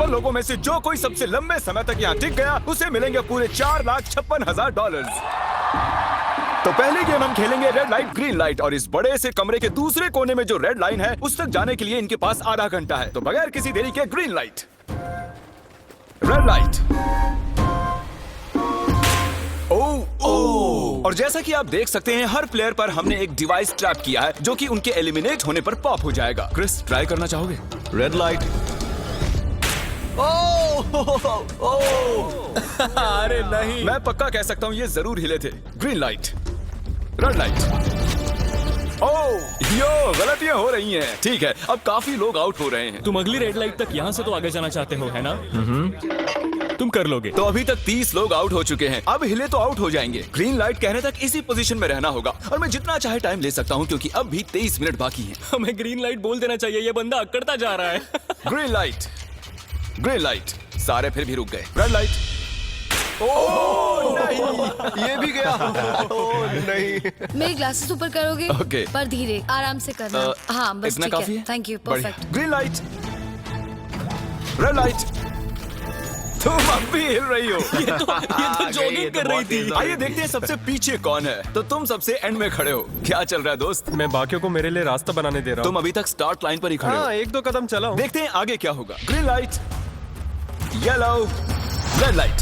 56 लोगों में से जो कोई सबसे लंबे समय तक यहाँ टिक गया उसे मिलेंगे पूरे $4,56,000। तो पहली गेम हम खेलेंगे रेड लाइट ग्रीन लाइट, और इस बड़े से कमरे के दूसरे कोने में जो रेड लाइन है उस तक जाने के लिए इनके पास आधा घंटा है। तो बगैर किसी देरी के ग्रीन लाइट, रेड लाइट। और जैसा कि आप देख सकते हैं हर प्लेयर पर हमने एक डिवाइस ट्रैप किया है जो कि उनके एलिमिनेट होने पर पॉप हो जाएगा। क्रिस, ट्राई करना चाहोगे? Red light. अरे नहीं, मैं पक्का कह सकता हूँ ये जरूर हिले थे। Green light, red light. Oh yo, गलतियां हो रही हैं। ठीक है, अब काफी लोग आउट हो रहे हैं। तुम अगली रेड लाइट तक यहाँ से तो आगे जाना चाहते हो, है ना? तुम कर लोगे। तो अभी तक 30 लोग आउट हो चुके हैं। अब हिले तो आउट हो जाएंगे। ग्रीन लाइट कहने तक इसी पोजीशन में रहना होगा और मैं जितना चाहे टाइम ले सकता हूँ क्योंकि अब भी 23 मिनट बाकी हैं। हमें ग्रीन लाइट बोल देना चाहिए, ये बंदा अकड़ता जा रहा है। Green light, green light. सारे फिर भी रुक गए। Red light. ओह नहीं, ये भी गया। ओह नहीं। मेरे ग्लासेस ऊपर करोगे? ओके। पर धीरे, आराम से करना। हाँ बस इतना ठीक काफी है। थैंक यू, बढ़िया। Perfect. Green light, red light. तुम अब भी हिल रही हो। ये तो जॉगिंग कर रही थी। आइए देखते हैं सबसे पीछे कौन है। तो तुम सबसे एंड में खड़े हो। क्या चल रहा है दोस्त? मैं बाकियों को मेरे लिए रास्ता बनाने दे रहा तुम हूँ। अभी तक स्टार्ट लाइन पर ही खड़े हो। हाँ, 1-2 कदम चला हूँ। देखते हैं आगे क्या होगा। Green light, yellow, red light.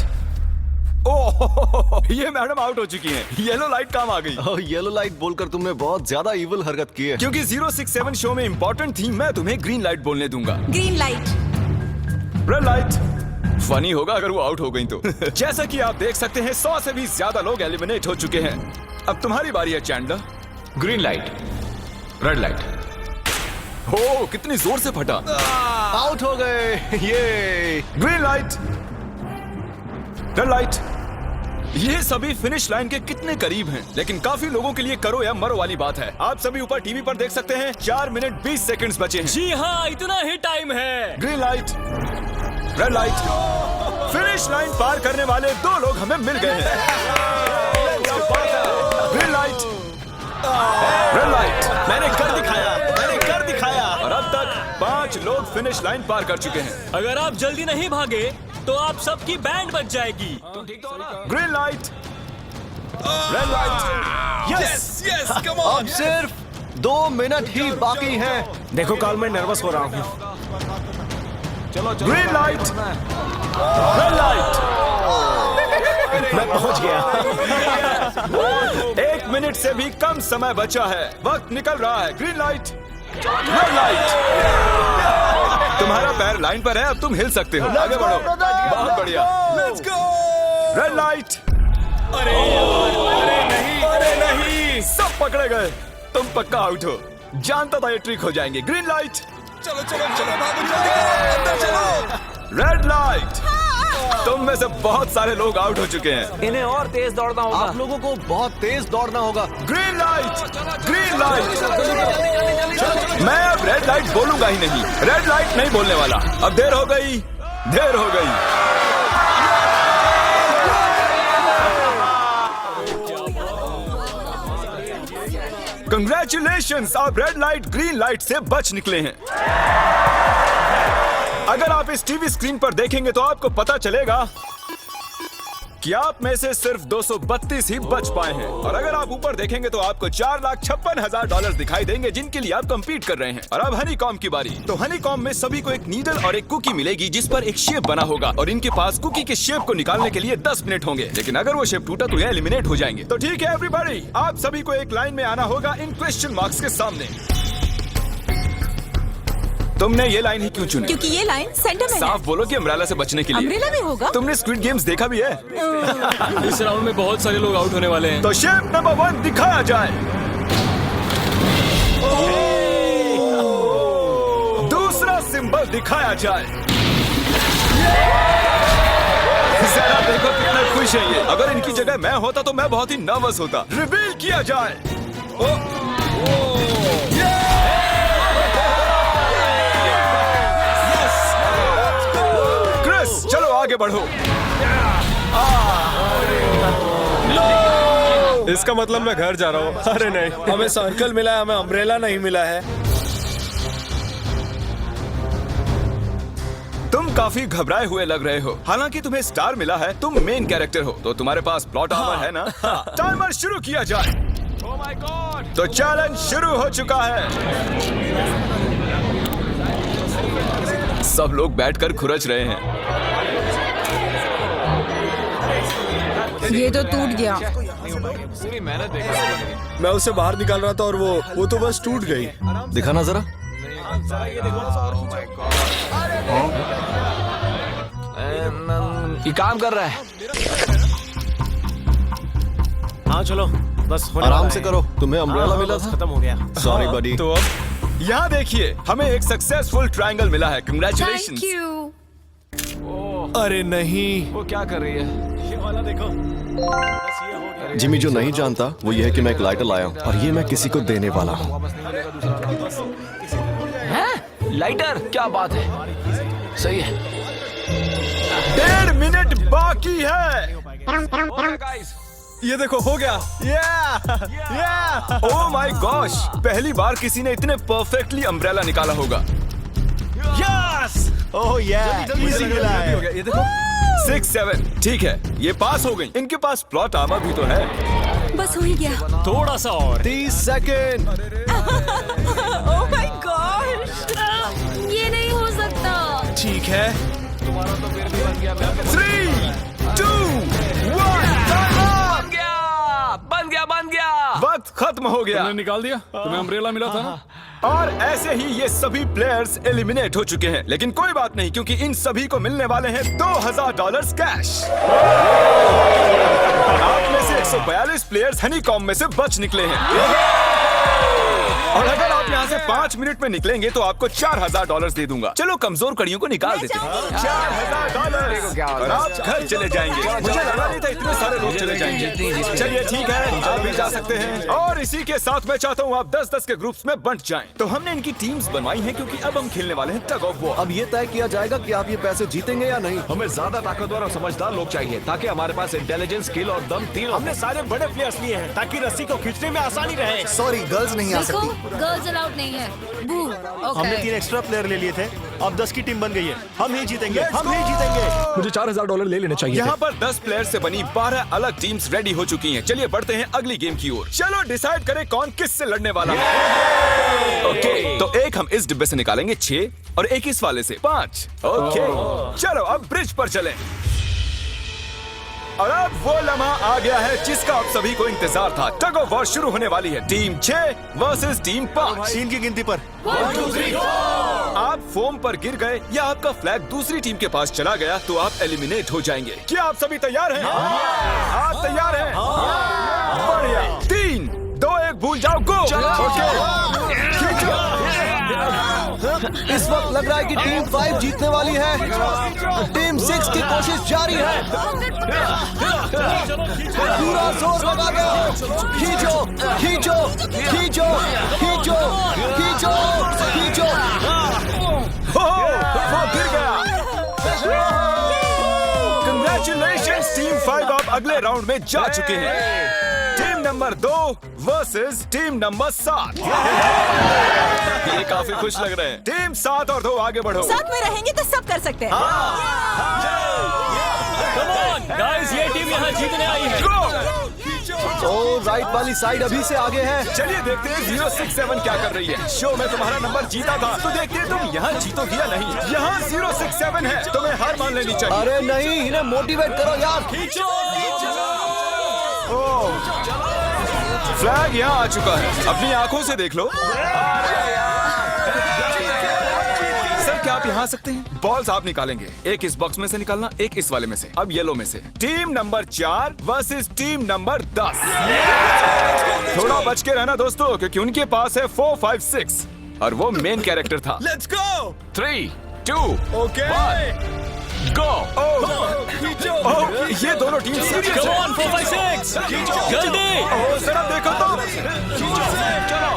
Oh ये मैडम आउट हो चुकी हैं। येलो लाइट काम आ गई। ओह, येलो लाइट बोलकर तुमने बहुत ज्यादा इविल हरकत की है। क्योंकि 067 शो में इंपॉर्टेंट थी, मैं तुम्हें ग्रीन लाइट बोलने दूंगा। Green light, red light. Funny होगा अगर वो आउट हो गई तो। जैसा कि आप देख सकते हैं 100 से भी ज्यादा लोग एलिमिनेट हो चुके हैं। अब तुम्हारी बारी है Chandler. Green light, red light. हो कितनी जोर से फटा। आउट हो गए। ये ग्रीन लाइट, रेड लाइट। ये सभी फिनिश लाइन के कितने करीब हैं, लेकिन काफी लोगों के लिए करो या मरो वाली बात है। आप सभी ऊपर टीवी पर देख सकते हैं 4 मिनट 20 सेकंड्स बचे हैं। जी हाँ, इतना ही टाइम है। Green light, red light. Finish line पार करने वाले 2 लोग हमें मिल गए हैं। Green light, red light. मैंने कर दिखाया, मैंने कर दिखाया। और अब तक 5 लोग फिनिश लाइन पार कर चुके हैं। अगर आप जल्दी नहीं भागे तो आप सबकी बैंड बच जाएगी। Green light, red light. Yes yes, come on. अब सिर्फ 2 मिनट ही बाकी हैं। देखो काल, मैं नर्वस हो रहा हूँ। Green light, red light. मैं पहुंच गया। 1 मिनट से भी कम समय बचा है। वक्त निकल रहा है। Green light, red light. तुम्हारा पैर लाइन पर है, अब तुम हिल सकते हो। आगे बढ़ो। बहुत बढ़िया। Let's go. Red light. अरे नहीं, अरे नहीं। सब पकड़े गए। तुम पक्का आउट हो। जानता था ये ट्रिक हो जाएंगे। Green light. चलो चलो चलो, भागो जल्दी, अंदर चलो। Red light. तुम में से बहुत सारे लोग आउट हो चुके हैं। इन्हें और तेज दौड़ना होगा। आप लोगों को बहुत तेज दौड़ना होगा। Green light, green light. मैं अब रेड लाइट बोलूंगा ही नहीं। रेड लाइट नहीं बोलने वाला। अब देर हो गई, देर हो गई। कंग्रेचुलेशंस, आप रेड लाइट ग्रीन लाइट से बच निकले हैं। अगर आप इस टीवी स्क्रीन पर देखेंगे तो आपको पता चलेगा कि आप में से सिर्फ 232 ही बच पाए हैं। और अगर आप ऊपर देखेंगे तो आपको $4,56,000 दिखाई देंगे जिनके लिए आप कंपीट कर रहे हैं। और अब हनी कॉम की बारी। तो हनी कॉम में सभी को एक नीडल और एक कुकी मिलेगी जिस पर एक शेप बना होगा और इनके पास कुकी के शेप को निकालने के लिए 10 मिनट होंगे। लेकिन अगर वो शेप टूटा तो ये एलिमिनेट हो जाएंगे। तो ठीक है एवरीबॉडी, आप सभी को एक लाइन में आना होगा इन क्वेश्चन मार्क्स के सामने। तुमने ये लाइन ही क्यों चुनी? क्योंकि ये लाइन सेंटर में है। साफ बोलो कि अम्ब्रेला से बचने के लिए। अम्ब्रेला में होगा? तुमने स्क्विड गेम्स देखा भी है? इस राउंड में बहुत सारे लोग आउट होने वाले हैं। तो शेप नंबर 1 दिखाया जाए। दूसरा सिंबल दिखाया जाए। जरा देखो कितना खुश है ये। अगर इनकी जगह मैं होता तो मैं बहुत ही नर्वस होता। रिवील किया जाए। क्रिस, चलो आगे बढ़ो। इसका मतलब मैं घर जा रहा हूँ। अरे नहीं, हमें सर्कल मिला है, हमें अम्ब्रेला नहीं मिला है। तुम तुम काफी घबराए हुए लग रहे हो। हालांकि तुम्हें स्टार मिला है, तुम मेन कैरेक्टर हो, तो तुम्हारे पास प्लॉट आर्मर है ना? टाइमर शुरू किया जाए। Oh my God! तो चैलेंज शुरू हो चुका है। सब लोग बैठकर खुरच रहे हैं। ये तो टूट गया। मैं उसे बाहर निकाल रहा था और वो तो बस टूट गई। दिखाना जरा। ये काम कर रहा है। हाँ चलो, बस होने आराम वाला से है। करो, तुम्हें अम्ब्रेला मिला बस था। खत्म हो गया। सॉरी बडी। तो अब यहाँ देखिए, हमें एक सक्सेसफुल ट्रायंगल मिला है। Thank congratulations. यू। अरे नहीं, वो क्या कर रही है? ये वाला देखो, बस ये हो गया। जिमी जो नहीं जानता वो ये है कि मैं एक लाइटर लाया हूँ और ये मैं किसी को देने वाला हूँ। लाइटर? क्या बात है, सही है। 1.5 मिनट बाकी है। ये देखो, हो गया। Oh my gosh! पहली बार किसी ने इतने परफेक्टली अम्ब्रेला निकाला होगा। यस! ओह यार, इजी मिला है। हो गया, ये देखो। 6-7 ठीक है, ये पास हो गई। इनके पास प्लॉट आर्मर भी तो है। बस हो ही गया। थोड़ा सा और। 30 सेकेंड। Oh my God! ये नहीं हो सकता। ठीक है। 3, 2, 1 बन गया। वक्त खत्म हो गया। तुमने निकाल दिया? तुम्हें अम्ब्रेला मिला था ना? और ऐसे ही ये सभी प्लेयर्स एलिमिनेट हो चुके हैं। लेकिन कोई बात नहीं, क्योंकि इन सभी को मिलने वाले हैं $2000 कैश। आप में से 142 प्लेयर्स हनीकॉम्ब में से बच निकले हैं। और अगर आप यहाँ से 5 मिनट में निकलेंगे तो आपको $4000 दे दूंगा। चलो कमजोर कड़ियों को निकाल देते हैं। $4000 और आप घर चले जाएंगे। मुझे लगा नहीं था इतने सारे लोग चले जाएंगे। चलिए ठीक है, आप भी जा सकते हैं। और इसी के साथ मैं चाहता हूँ आप 10-10 के ग्रुप्स में बंट जाएं। तो हमने इनकी टीम्स बनवाई हैं क्योंकि अब हम खेलने वाले हैं टग ऑफ वॉर। अब ये तय किया जाएगा कि आप ये पैसे जीतेंगे या नहीं। हमें ज्यादा ताकतवर और समझदार लोग चाहिए ताकि हमारे पास इंटेलिजेंस, स्किल और दम तीनों। हमने सारे बड़े प्लेयर्स लिए हैं ताकि रस्सी को खींचने में आसानी रहे। सॉरी, गर्ल्स नहीं आ देखो, सकती। गर्ल्स अलाउड नहीं है। बू। हमने 3 ओके। एक्स्ट्रा प्लेयर ले लिए थे। अब 10 की टीम बन गई है। हम ही जीतेंगे, हम ही जीतेंगे। मुझे $4000 ले लेने चाहिए। यहाँ पर 10 प्लेयर से बनी 12 अलग टीम्स रेडी हो चुकी हैं। चलिए बढ़ते हैं अगली गेम की ओर। चलो डिसाइड करें कौन किस से लड़ने वाला है। ओके, तो एक हम इस डिब्बे से निकालेंगे 6 और एक इस वाले से 5। ओके, चलो अब ब्रिज पर चलें। और अब वो लम्हा आ गया है जिसका आप सभी को इंतजार था। टग ऑफ वॉर शुरू होने वाली है। Team 6 versus team 5। 3 की गिनती पर। आप फोम पर गिर गए या आपका फ्लैग दूसरी टीम के पास चला गया तो आप एलिमिनेट हो जाएंगे। क्या आप सभी तैयार हैं? आप तैयार हैं? बढ़िया। 3, 2, 1 भूल जाओ, गो। ओके, खींचो। इस वक्त लग रहा है कि टीम 5 जीतने वाली है। टीम 6 की कोशिश जारी है। पूरा जोर लगा दो। खींचो, खींचो, खींचो, खींचो, खींचो, खींचो। वो गिर गया। कंग्रेचुलेशंस टीम 5, आप अगले राउंड में जा चुके हैं। Team number 2 versus team number 7। ये काफी खुश लग रहे हैं। टीम 7 और 2 आगे बढ़ो। साथ में रहेंगे तो सब कर सकते हैं। Come on, guys, ये टीम यहाँ जीतने आई है। ओ, राइट वाली साइड अभी से आगे है। चलिए देखते हैं 067 क्या कर रही है। शो में तुम्हारा नंबर जीता था तो देखते हैं तुम यहाँ जीतोगे या नहीं। यहाँ 067 है, तुम्हें हार मान लेनी चाहिए। अरे नहीं, इन्हें मोटिवेट करो यार। फ्लैग यहाँ आ चुका है, अपनी आंखों से देख लो। सर क्या आप यहाँ आ सकते हैं? बॉल्स आप निकालेंगे, एक इस बॉक्स में से निकालना, एक इस वाले में से। अब येलो में से। Team number 4 versus team number 10। थोड़ा बच के रहना दोस्तों, क्योंकि उनके पास है 4, 5, 6 और वो मेन कैरेक्टर था। Let's go. 3, 2, ओके, 1 गो। ये दोनों टीम Come on, 4, 5, 6, जल्दी। जरा देखो तो। चलो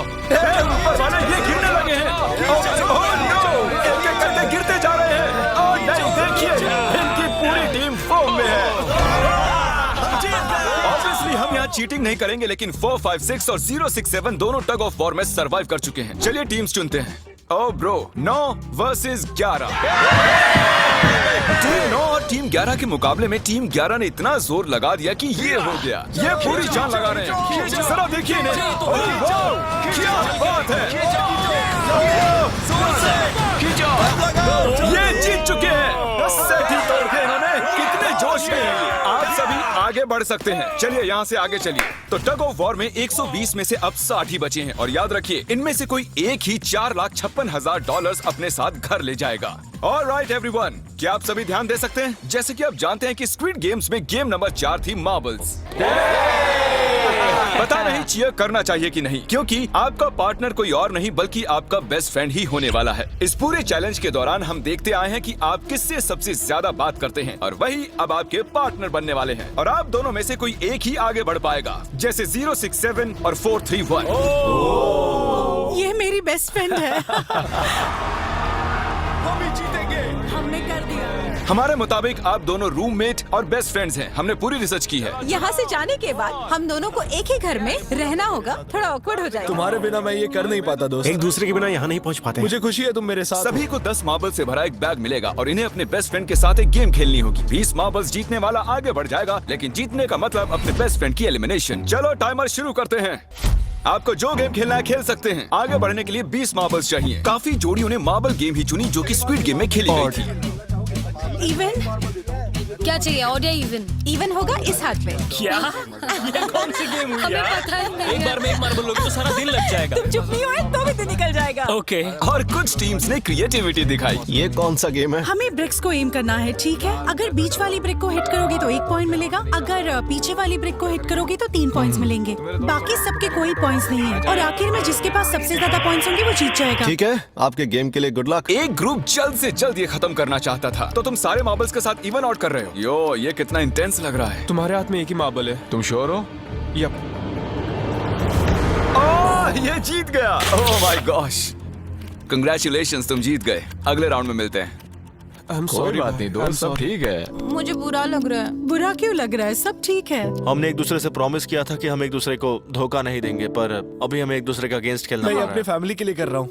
ऊपर वाले ये गिरने लगे हैं। एक-एक करके गिरते जा रहे हैं। और नहीं, देखिए इनकी पूरी टीम फॉर्म में है। ऑब्वियसली हम यहाँ चीटिंग नहीं करेंगे, लेकिन 4, 5, 6 और 067 दोनों टग ऑफ वॉर में सरवाइव कर चुके हैं। चलिए टीम्स चुनते हैं। ओ ब्रो, 9 वर्सेस 11। टीम 9 और टीम 11 के मुकाबले में टीम 11 ने इतना जोर लगा दिया कि ये हो गया। ये पूरी जान लगा रहे हैं। जरा देखिए इन्हें। ओह, वाह, क्या बात है। ये जीत चुके हैं। सेट ही तोड़ के इन्होंने। कितने जोश में हैं। आप सभी आगे बढ़ सकते हैं। चलिए यहाँ से आगे चलिए। तो टग ऑफ वॉर में 120 में से अब 60 ही बचे हैं और याद रखिए इनमें से कोई एक ही $4,56,000 अपने साथ घर ले जाएगा। ऑलराइट एवरीवन, क्या आप सभी ध्यान दे सकते हैं? जैसे कि आप जानते हैं कि स्क्विड गेम्स में गेम नंबर 4 थी मार्बल्स। पता नहीं चीयर करना चाहिए कि नहीं, क्योंकि आपका पार्टनर कोई और नहीं बल्कि आपका बेस्ट फ्रेंड ही होने वाला है। इस पूरे चैलेंज के दौरान हम देखते आए हैं कि आप किससे सबसे ज्यादा बात करते हैं और वही अब आपके पार्टनर बनने वाले हैं और आप दोनों में से कोई एक ही आगे बढ़ पाएगा, जैसे 067 और 431। ये मेरी बेस्ट फ्रेंड है। हम ही जीतेंगे। हमने कर दिया। हमारे मुताबिक आप दोनों रूममेट और बेस्ट फ्रेंड्स हैं। हमने पूरी रिसर्च की है। यहाँ से जाने के बाद हम दोनों को एक ही घर में रहना होगा। थोड़ा ऑकवर्ड हो जाएगा। तुम्हारे बिना मैं ये कर नहीं पाता दोस्त। एक दूसरे के बिना यहाँ नहीं पहुँच पाते। मुझे खुशी है तुम मेरे साथ। सभी को 10 मार्बल से भरा एक बैग मिलेगा और इन्हें अपने बेस्ट फ्रेंड के साथ एक गेम खेलनी होगी। 20 मार्बल्स जीतने वाला आगे बढ़ जाएगा, लेकिन जीतने का मतलब अपने बेस्ट फ्रेंड की एलिमिनेशन। चलो टाइमर शुरू करते हैं। आपको जो गेम खेलना है खेल सकते हैं। आगे बढ़ने के लिए 20 मार्बल्स चाहिए। काफी जोड़ियों ने मार्बल गेम ही चुनी जो कि स्क्विड गेम में खेली गई थी। इवन क्या चाहिए? ऑड या इवन? इवन होगा इस हाथ में। क्या? ये कौन सी गेम हुई हमें यार? पता ही नहीं एक है। बार में एक मार्बल लोगे तो सारा दिन लग जाएगा। तुम चुप नहीं हुए तो भी दिन निकल जाएगा। ओके। और कुछ टीम्स ने क्रिएटिविटी दिखाई। ये कौन सा गेम है? हमें ब्रिक्स को एम करना है, ठीक है? अगर बीच वाली ब्रिक को हिट करोगे तो 1 पॉइंट मिलेगा। अगर पीछे वाली ब्रिक को हिट करोगे तो 3 पॉइंट्स मिलेंगे। बाकी सबके कोई पॉइंट्स नहीं है और आखिर में जिसके पास सबसे ज्यादा पॉइंट्स होंगे वो जीत जाएगा। ठीक है, आपके गेम के लिए गुड लक। एक ग्रुप जल्द से जल्द ये खत्म करना चाहता था, तो तुम सारे मार्बल्स के साथ इवन आउट कर रहे हो। यो, ये कितना इंटेंस लग रहा है। तुम्हारे हाथ में एक ही मार्बल है। तुम श्योर हो? यप। ये जीत गया। ओह माय गॉश, कंग्रेचुलेशंस, तुम जीत गए। अगले राउंड में मिलते हैं। कोई बात नहीं दोस्त, सब ठीक है। मुझे बुरा लग रहा है। बुरा क्यों लग रहा है? सब ठीक है। हमने एक दूसरे से प्रॉमिस किया था कि हम एक दूसरे को धोखा नहीं देंगे, पर अभी हमें एक दूसरे का अगेंस्ट खेलना मैं पड़ ये रहा अपने है। फैमिली के लिए कर रहा हूँ,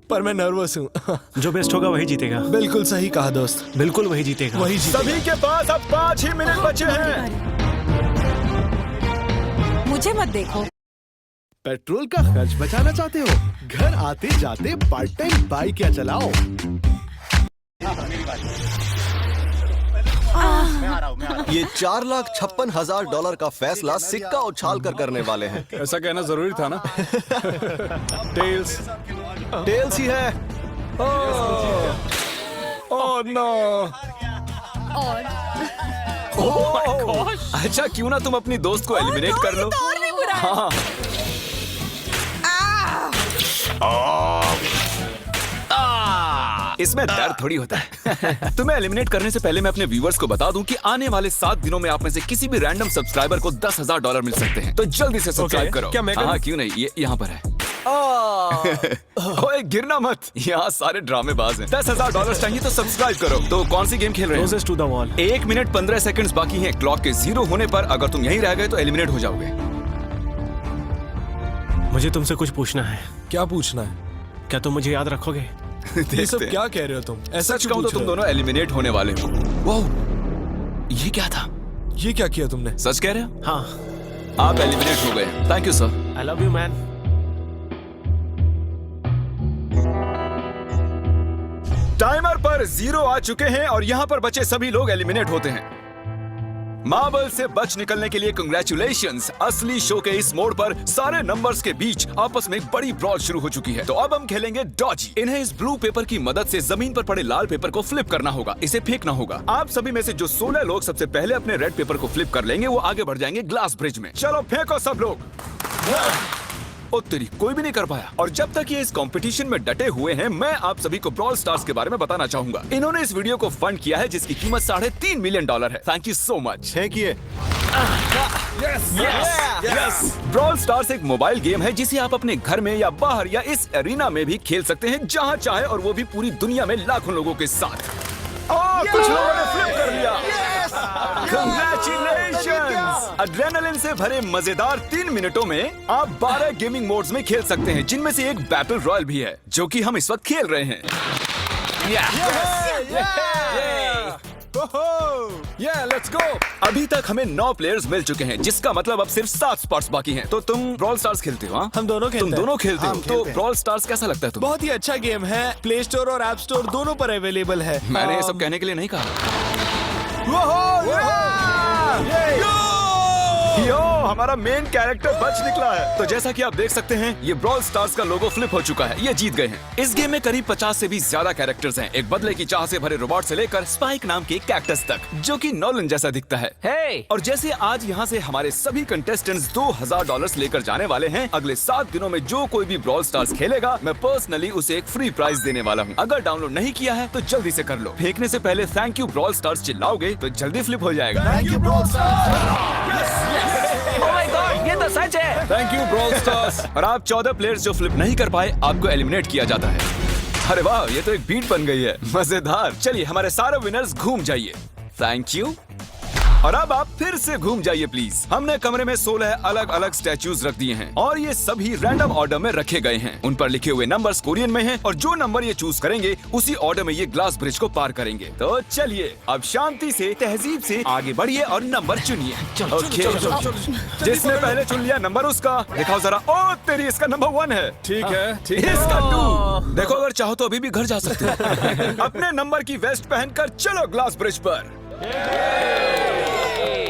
पर मैं नर्वस हूँ। जो बेस्ट होगा वही जीतेगा। बिल्कुल सही कहा दोस्त, बिल्कुल वही जीतेगा। वही जीतेगा। सभी के पास अब 5 ही मिनट बचे हैं। मुझे मत देखो। पेट्रोल का खर्च बचाना चाहते हो? घर आते जाते पार्ट टाइम बाइक या चलाओ। ये $4,56,000 का फैसला सिक्का उछाल कर करने वाले हैं। ऐसा कहना जरूरी था ना। टेल्स। टेल्स ही है। Oh no. और अच्छा, क्यों ना तुम अपनी दोस्त को एलिमिनेट कर लो। और भी बुरा है। हाँ। इसमें दर्द थोड़ी होता है। तुम्हें एलिमिनेट करने से पहले मैं अपने व्यूअर्स को बता दूं कि आने वाले 7 दिनों में आप में से किसी भी रैंडम सब्सक्राइबर को $10,000 मिल सकते हैं। तो जल्दी से सब्सक्राइब करो। क्या मैं करूं? हाँ, क्यों नहीं, ये यहाँ पर है। ओए, गिरना मत, यहाँ सारे ड्रामेबाज हैं। $10,000 चाहिए तो सब्सक्राइब करो। तो कौन सी गेम खेल रहे हैं? Closest to the wall। 1 minute 15 seconds बाकी हैं। क्लॉक के 0 होने पर अगर तुम यहीं रह गए तो एलिमिनेट हो जाओगे। मुझे तुमसे कुछ पूछना है। क्या पूछना है? क्या तुम मुझे याद रखोगे? ये सब क्या कह रहे हो तुम? ऐसा सच क्यों कहूं तो पूछ तुम रहे हो? दोनों एलिमिनेट होने वाले हो। वाह, ये क्या था? ये क्या किया तुमने? सच कह रहे हो? हाँ। आप एलिमिनेट हो गए। Thank you sir. I love you man. Timer पर 0 आ चुके हैं और यहाँ पर बचे सभी लोग एलिमिनेट होते हैं। मार्बल से बच निकलने के लिए कंग्रेचुलेशंस। असली शो के इस मोड़ पर सारे नंबर्स के बीच आपस में एक बड़ी ब्रॉल शुरू हो चुकी है। तो अब हम खेलेंगे डॉजी। इन्हें इस ब्लू पेपर की मदद से जमीन पर पड़े लाल पेपर को फ्लिप करना होगा। इसे फेंकना होगा। आप सभी में से जो 16 लोग सबसे पहले अपने रेड पेपर को फ्लिप कर लेंगे वो आगे बढ़ जाएंगे ग्लास ब्रिज में। चलो फेंको सब लोग। ओ तेरी, कोई भी नहीं कर पाया। और जब तक ये इस कंपटीशन में डटे हुए हैं, मैं आप सभी को ब्रॉल स्टार्स के बारे में बताना चाहूंगा। इन्होंने इस वीडियो को फंड किया है जिसकी कीमत $3.5 मिलियन है। Thank you so much. फेंकिए। ब्रॉल स्टार्स एक मोबाइल गेम है जिसे आप अपने घर में या बाहर या इस एरिना में भी खेल सकते हैं, जहां चाहे, और वो भी पूरी दुनिया में लाखों लोगों के साथ। कुछ लोगों ने फ्लिप कर लिया। Congratulations! एड्रेनलिन से भरे मजेदार 3 मिनटों में आप 12 गेमिंग मोड्स में खेल सकते हैं, जिनमें से एक बैटल रॉयल भी है, जो कि हम इस वक्त खेल रहे हैं। Let's go. अभी तक हमें 9 प्लेयर्स मिल चुके हैं, जिसका मतलब अब सिर्फ 7 स्पॉट्स बाकी हैं। तो तुम ब्रॉल स्टार्स खेलते हो? हाँ, हम दोनों खेलते तुम हैं। दोनों खेलते हो? हम तो खेलते हैं। ब्रॉल स्टार्स कैसा लगता है तुम्हें? बहुत ही अच्छा गेम है, प्ले स्टोर और ऐप स्टोर दोनों पर अवेलेबल है। मैंने ये सब कहने के लिए नहीं कहा। यो, हमारा मेन कैरेक्टर बच निकला है। तो जैसा कि आप देख सकते हैं, ये ब्रॉल स्टार्स का लोगो फ्लिप हो चुका है। ये जीत गए हैं। इस गेम में करीब 50 से भी ज्यादा कैरेक्टर्स हैं, एक बदले की चाह से भरे रोबोट से लेकर स्पाइक नाम के कैक्टस तक, जो कि नॉलन जैसा दिखता है। हे और जैसे आज यहाँ से हमारे सभी कंटेस्टेंट्स $2000 लेकर जाने वाले हैं, अगले 7 दिनों में जो कोई भी ब्रॉल स्टार्स खेलेगा, मैं पर्सनली उसे एक फ्री प्राइज देने वाला हूँ। अगर डाउनलोड नहीं किया है तो जल्दी से कर लो। फेंकने से पहले थैंक यू ब्रॉल स्टार्स चिल्लाओगे तो जल्दी फ्लिप हो जाएगा। Thank you bro. Oh my God, ये तो सच है। Thank you brawl stars. और आप 14 प्लेयर्स जो फ्लिप नहीं कर पाए, आपको एलिमिनेट किया जाता है। अरे वाह, ये तो एक बीट बन गई है, मजेदार। चलिए हमारे सारे विनर्स घूम जाइए। Thank you. और अब आप फिर से घूम जाइए प्लीज। हमने कमरे में 16 अलग अलग स्टैचूज रख दिए हैं और ये सभी रैंडम ऑर्डर में रखे गए हैं। उन पर लिखे हुए नंबर्स कोरियन में हैं और जो नंबर ये चूज करेंगे उसी ऑर्डर में ये ग्लास ब्रिज को पार करेंगे। तो चलिए अब शांति से, तहजीब से आगे बढ़िए और नंबर चुनिए। ओके, जिसने पहले चुन लिया नंबर उसका। दिखाओ जरा। ओ तेरी, इसका नंबर 1 है। ठीक है, इसका 2। देखो, अगर चाहो तो अभी भी घर जा सकते हो। अपने नंबर की वेस्ट पहनकर चलो ग्लास ब्रिज पर।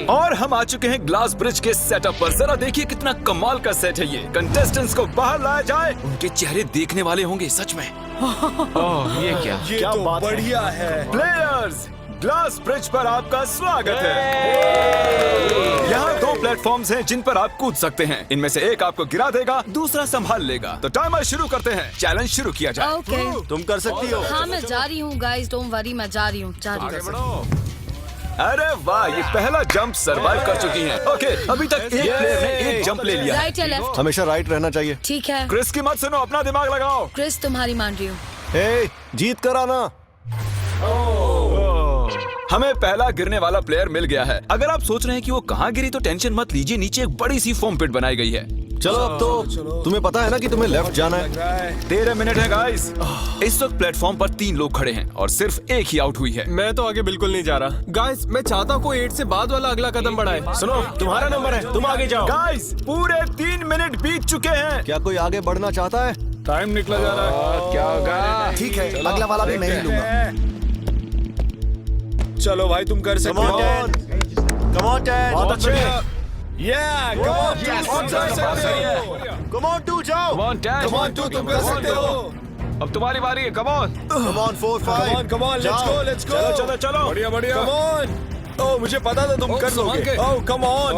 और हम आ चुके हैं ग्लास ब्रिज के सेटअप पर। जरा देखिए कितना कमाल का सेट है ये। कंटेस्टेंट्स को बाहर लाया जाए, उनके चेहरे देखने वाले होंगे सच में। ये क्या? ये तो बढ़िया है। प्लेयर्स, ग्लास ब्रिज पर आपका स्वागत है। यहाँ 2 प्लेटफॉर्म्स हैं जिन पर आप कूद सकते हैं। इनमें से एक आपको गिरा देगा, दूसरा संभाल लेगा। तो टाइमर शुरू करते हैं। चैलेंज शुरू किया जाए। ओके। तुम कर सकती हो। हाँ, मैं जा रही हूँ गाइस, डोंट वरी, मैं जा रही हूँ। अरे वाह, ये पहला जंप सरवाइव कर चुकी हैं। ओके, अभी तक एक प्लेयर ने एक जंप ले लिया है। राइट या लेफ्ट? हमेशा राइट रहना चाहिए। ठीक है क्रिस की मत सुनो, अपना दिमाग लगाओ। क्रिस, तुम्हारी मान रही हूँ। हे, जीत कर आना। हमें पहला गिरने वाला प्लेयर मिल गया है। अगर आप सोच रहे हैं कि वो कहाँ गिरी तो टेंशन मत लीजिए, नीचे एक बड़ी सी फोम पिट बनाई गई है। चलो अब तो तुम्हें पता है ना कि तुम्हें लेफ्ट जाना है। 13 मिनट है गाइस। इस वक्त प्लेटफॉर्म पर 3 लोग खड़े हैं और सिर्फ एक ही आउट हुई है। मैं तो आगे बिल्कुल नहीं जा रहा। गाइस, मैं चाहता हूँ कोई 8 से बाद वाला अगला कदम बढ़ाए। सुनो, तुम्हारा नंबर है, तुम आगे जाओ। गाइस, पूरे 3 मिनट बीत चुके हैं। क्या कोई आगे बढ़ना चाहता है? टाइम निकला जा रहा है। क्या होगा? ठीक है, अगला वाला भी मैं ही लूंगा। चलो भाई, तुम कर सकते हो। Come on ten. बहुत अच्छे। कम ऑन टू जाओ। Come on, Dad. Come on, two, तुम कर सकते हो। अब तुम्हारी बारी है। Come on. Come on 4 5। Come on, let's go, let's go. चलो चलो। बढ़िया बढ़िया। Come on. ओह, मुझे पता था तुम कर संभाल लोगे। के। ओह, come on.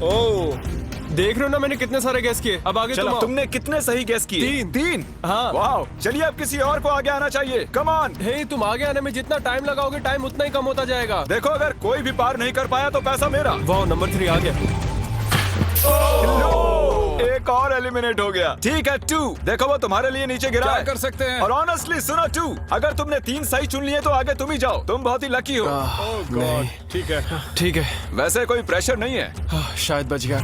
ओह, देख रहे हो ना, मैंने कितने सारे गैस किए। अब आगे तुम आओ। तुमने कितने सही गेस किए? 3। हाँ। वाह, चलिए अब किसी और को आगे आना चाहिए। Come on. हे, तुम आगे आने में जितना टाइम लगाओगे, टाइम उतना ही कम होता जाएगा। देखो, अगर कोई भी पार नहीं कर पाया तो पैसा मेरा। वाह, नंबर 3 आ गया। एक और एलिमिनेट हो गया। ठीक है 2, देखो वो तुम्हारे लिए नीचे गिरा है। कर सकते हैं? और ऑनेस्टली सुनो 2, अगर तुमने 3 सही चुन लिए तो आगे तुम ही जाओ। तुम बहुत ही लकी हो। ठीक है, ठीक है। वैसे कोई प्रेशर नहीं है। शायद बच गया।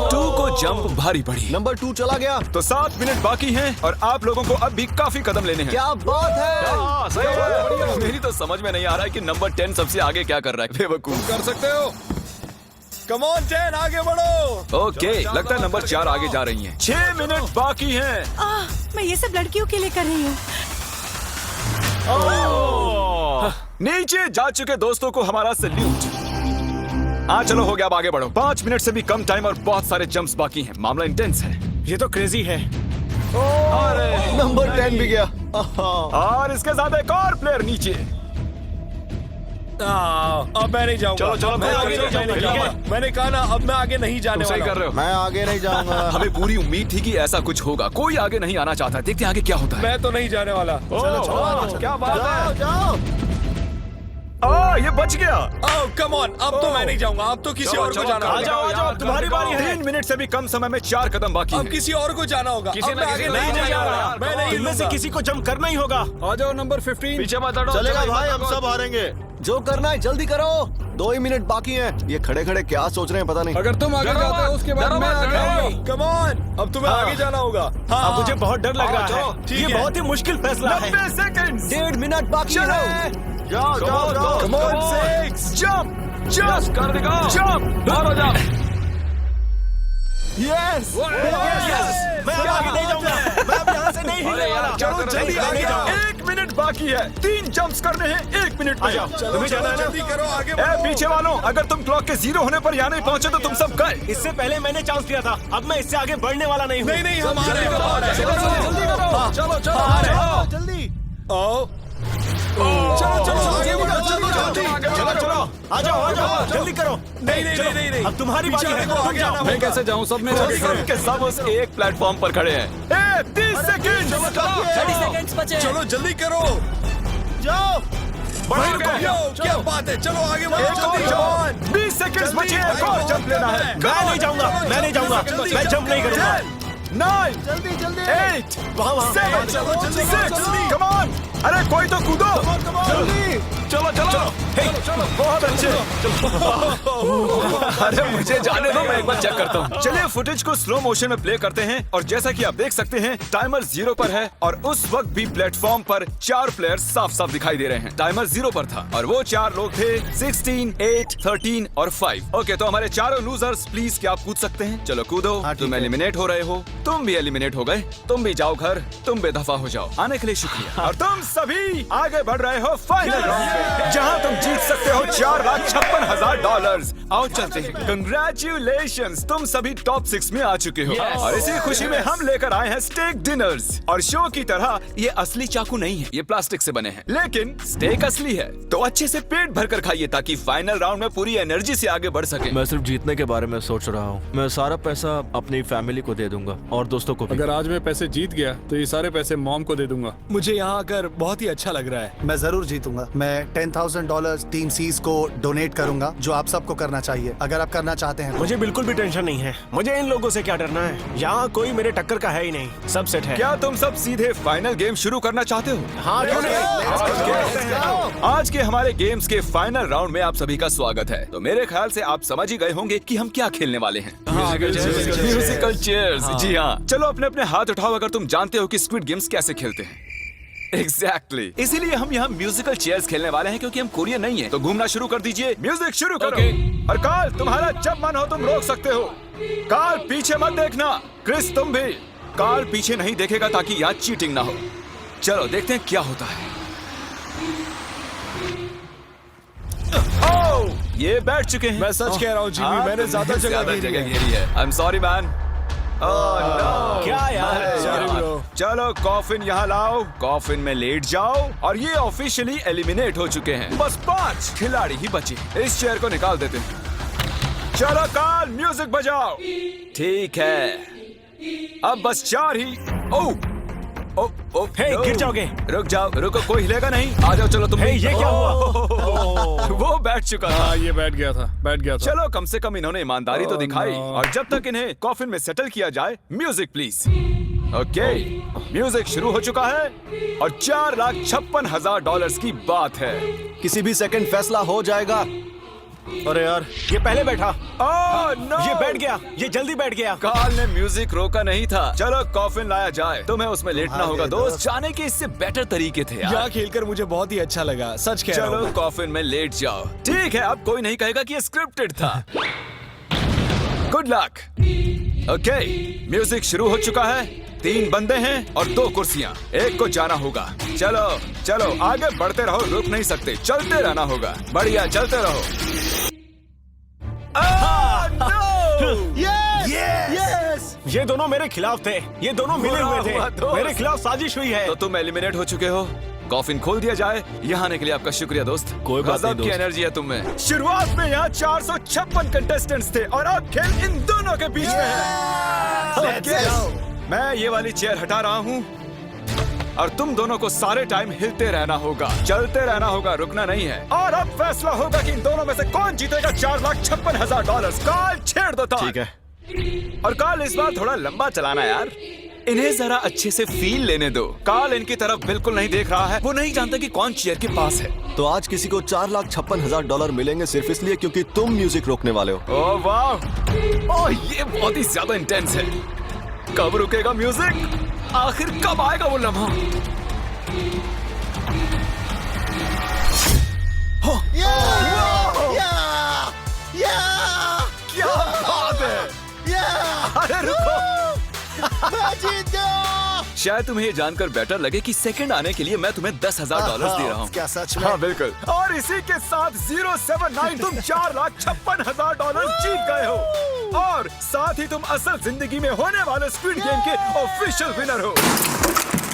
2 को जंप भारी पड़ी। नंबर 2 चला गया। तो 7 मिनट बाकी हैं और आप लोगों को अब भी काफी कदम लेने हैं। क्या बात है। हाँ, सही है। मेरी तो समझ में नहीं आ रहा है कि नंबर 10 सबसे आगे क्या कर रहा है। बेवकूफ। कर सकते हो। Come on, 10, आगे बढ़ो। ओके, लगता है नंबर 4 आगे जा रही हैं। 6 मिनट बाकी हैं। मैं ये सब लड़कियों के लिए कर रही हूँ। नीचे जा चुके दोस्तों को हमारा सैल्यूट। हाँ चलो, हो गया, अब आगे बढ़ो। 5 मिनट से भी कम टाइम और बहुत सारे जंप्स बाकी हैं। मामला इंटेंस है। ये तो क्रेजी है। नंबर 10 भी गया। और इसके साथ एक और प्लेयर नीचे। अब मैं नहीं जाऊंगा। चलो, चलो, मैं चलो, आगे चलो, नहीं जाऊंगा। चलो, ठीक है? मैंने कहा ना, अब मैं आगे नहीं जाने तुम सही वाला कर रहे हो। मैं आगे नहीं जाऊंगा। हमें पूरी उम्मीद थी कि ऐसा कुछ होगा। कोई आगे नहीं आना चाहता। देखते हैं आगे क्या होता है। मैं तो नहीं जाने वाला। क्या बात जाओ है। जाओ। ये बच गया। ओह, कम ऑन, अब तो मैं नहीं जाऊंगा। अब तो किसी और को जाना आ होगा। जाओ, आ जाओ, तुम्हारी बारी है। 3 मिनट से भी कम समय में 4 कदम बाकी अब हैं। किसी और को जाना होगा। किसी अब ना मैं किसी आगे को नहीं जाना जाने वाला। होगा। मैं नहीं इनमें से लूंगा। किसी को जंप करना ही होगा। आ जाओ नंबर 15। पीछे मत हटो। चलेगा चलो, भाई, मत हम हटो। सब हारेंगे। जो करना है जल्दी करो। 2 ही मिनट बाकी हैं। ये खड़े खड़े क्या सोच रहे हैं पता नहीं। अगर तुम आगे जाते हो उसके बाद मैं आगे आऊंगा। कम ऑन, अब तुम्हें आगे जाना होगा। अब मुझे बहुत डर लग रहा है। ये बहुत ही मुश्किल फैसला है। 90 सेकंड्स। 1.5 मिनट बाकी है। जाओ जाओ जाओ। कम ऑन 6 जंप जंप कर दिखाओ। जंप मारो जंप। यस मैं आगे नहीं जाऊंगा। मैं अब यहाँ से नहीं हिलने वाला। चलो जल्दी आगे जाओ। 1 मिनट बाकी है। 3 जंप्स करने हैं 1 मिनट में। तुम्हें जाना है ना? जल्दी करो आगे। पीछे वालों, अगर तुम क्लॉक के 0 होने पर यहाँ नहीं पहुँचे तो तुम सब गए। इससे पहले मैंने चांस दिया था। अब मैं इससे आगे बढ़ने वाला नहीं हूँ। नहीं हम जल्दी करो। चलो जल्दी। आओ। चलो आ जाओ जल्दी करो। नहीं अब तुम्हारी बारी है। तुम जाओ। मैं कैसे जाऊँ? सब में सबके सब उस एक प्लेटफॉर्म पर खड़े हैं। 30 सेकंड। 30 सेकंड्स बचे। चलो जल्दी करो। जाओ। क्या बात है? चलो आगे बढ़ो। 20 सेकंड बचे। एक और जंप लेना है। मैं नहीं जाऊंगा। मैं जंप नहीं करूंगा। 9 जल्दी 8 वहाँ 7 6 कम ऑन। अरे कोई तो कूदो। चलो बहुत अच्छे। अरे मुझे जाने दो, मैं एक बार चेक करता हूँ। चलिए फुटेज को स्लो मोशन में प्ले करते हैं और जैसा कि आप देख सकते हैं टाइमर 0 पर है और उस वक्त भी प्लेटफॉर्म पर 4 प्लेयर्स साफ साफ दिखाई दे रहे हैं। टाइमर 0 पर था और वो 4 लोग थे 16, 8, 13 और 5। ओके, तो हमारे चारों लूजर्स प्लीज क्या आप कूद सकते हैं? चलो कूदो। तुम एलिमिनेट हो रहे हो, तुम भी एलिमिनेट हो गए। तुम भी जाओ घर, तुम बेदफा हो जाओ। आने के लिए शुक्रिया। और तुम सभी आगे बढ़ रहे हो फाइनल राउंड में, जहां तुम जीत सकते हो $4,56,000। आओ चलते हैं। कंग्रेचुलेशंस, तुम सभी टॉप 6 में आ चुके हो। और इसी खुशी में हम लेकर आए हैं स्टेक डिनर्स। और शो की तरह ये असली चाकू नहीं है, ये प्लास्टिक से बने हैं, लेकिन स्टेक असली है। तो अच्छे से पेट भर कर खाइए ताकि फाइनल राउंड में पूरी एनर्जी से आगे बढ़ सके। मैं सिर्फ जीतने के बारे में सोच रहा हूँ। मैं सारा पैसा अपनी फैमिली को दे दूंगा और दोस्तों को भी। अगर आज मैं पैसे जीत गया तो ये सारे पैसे मॉम को दे दूंगा। मुझे यहाँ आकर बहुत ही अच्छा लग रहा है। मैं जरूर जीतूंगा। मैं $10,000 टीम सीज को डोनेट करूंगा, जो आप सबको करना चाहिए अगर आप करना चाहते हैं। मुझे बिल्कुल भी टेंशन नहीं है। मुझे इन लोगों से क्या डरना है। यहाँ कोई मेरे टक्कर का है ही नहीं। सब सेट है। क्या तुम सब सीधे फाइनल गेम शुरू करना चाहते हो? हाँ, क्यों नहीं? आज के हमारे गेम्स के फाइनल राउंड में आप सभी का स्वागत है। तो मेरे ख्याल से आप समझ ही गए होंगे कि हम क्या खेलने वाले हैं। Musical chairs. जी हाँ, चलो अपने अपने हाथ उठाओ अगर तुम जानते हो कि स्क्विड गेम्स कैसे खेलते हैं। एग्जैक्टली इसीलिए हम यहाँ म्यूजिकल चेयर्स खेलने वाले हैं, क्योंकि हम कोरियन नहीं है। तो घूमना शुरू कर दीजिए, म्यूजिक शुरू करो। और कार्ल, तुम्हारा जब मन हो तुम रोक सकते हो। कार्ल पीछे मत देखना। क्रिस तुम भी। कार्ल पीछे नहीं देखेगा ताकि यहाँ चीटिंग ना हो। चलो देखते हैं क्या होता है। ओह, ये बैठ चुके हैं। मैं सच कह रहा हूँ जिमी, मैंने ज्यादा जगह घेरी है। I am sorry man. क्या यार? चलो कॉफिन यहाँ लाओ। कॉफिन में लेट जाओ। और ये ऑफिशियली एलिमिनेट हो चुके हैं। बस 5 खिलाड़ी ही बचे। इस चेयर को निकाल देते हैं। चलो कार्ल, म्यूजिक बजाओ। ठीक है, अब बस 4 ही। ओह हे, गिर जाओगे। रुक जाओ, रुको, कोई हिलेगा नहीं। आ जाओ, चलो तुम। ये क्या हुआ? वो बैठ चुका था। ये बैठ गया था। चलो कम से कम इन्होंने ईमानदारी तो दिखाई। और जब तक इन्हें कॉफिन में सेटल किया जाए, म्यूजिक प्लीज। ओके, म्यूजिक शुरू हो चुका है और $4,56,000 की बात है। किसी भी सेकंड फैसला हो जाएगा। अरे यार, ये पहले बैठा। ओह नो, ये बैठ गया। ये जल्दी बैठ गया। कार्ल ने म्यूजिक रोका नहीं था। चलो कॉफिन लाया जाए। तुम्हें उसमें लेटना होगा दोस्त। जाने के इससे बेटर तरीके थे यार। यहाँ खेलकर मुझे बहुत ही अच्छा लगा, सच कह रहा हूँ। चलो कॉफिन में लेट जाओ। ठीक है, अब कोई नहीं कहेगा कि ये स्क्रिप्टेड था। Good luck. ओके, म्यूजिक शुरू हो चुका है। 3 बंदे हैं और 2 कुर्सियां। एक को जाना होगा। चलो आगे बढ़ते रहो, रुक नहीं सकते, चलते रहना होगा। बढ़िया, चलते रहो। यस! ये दोनों मेरे खिलाफ थे। ये दोनों मिले हुए थे। मेरे खिलाफ साजिश हुई है। तो तुम एलिमिनेट हो चुके हो। कॉफिन खोल दिया जाए। यहाँ आने के लिए आपका शुक्रिया दोस्त। कोई बात नहीं गजब की दोस्त। एनर्जी है तुम में। शुरुआत में यहाँ 456 कंटेस्टेंट्स थे और अब खेल इन दोनों के बीच में है। Okay, मैं ये वाली चेयर हटा रहा हूँ और तुम दोनों को सारे टाइम हिलते रहना होगा, चलते रहना होगा, रुकना नहीं है। और अब फैसला होगा कि इन दोनों में से कौन जीतेगा $4,56,000। कार्ल छेड़ दो तार। ठीक है। और कार्ल, इस बार थोड़ा लंबा चलाना यार। इन्हें जरा अच्छे से फील लेने दो। कार्ल इनकी तरफ बिल्कुल नहीं देख रहा है। वो नहीं जानता कि कौन चेयर के पास है। तो आज किसी को $4,56,000 मिलेंगे सिर्फ इसलिए क्योंकि तुम म्यूजिक रोकने वाले हो। ओह वाह, ओह ये बहुत ही ज्यादा इंटेंस है। कब रुकेगा म्यूजिक? आखिर कब आएगा वो लम्हा? क्या बात है? अरे रुको, शायद तुम्हें ये जानकर बेटर लगे कि सेकंड आने के लिए मैं तुम्हें $10,000 दे रहा हूँ। क्या सच में? हाँ बिल्कुल। और इसी के साथ 079 तुम $4,56,000 जीत गए हो और साथ ही तुम असल जिंदगी में होने वाले स्क्विड गेम के ऑफिशियल विनर हो।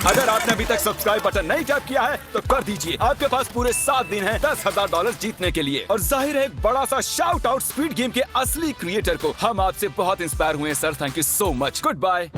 अगर आपने अभी तक सब्सक्राइब बटन नहीं टैप किया है तो कर दीजिए। आपके पास पूरे 7 दिन हैं $10,000 जीतने के लिए। और जाहिर है एक बड़ा सा शाउट आउट स्क्विड गेम के असली क्रिएटर को। हम आपसे बहुत इंस्पायर हुए हैं sir, thank you so much. Good bye.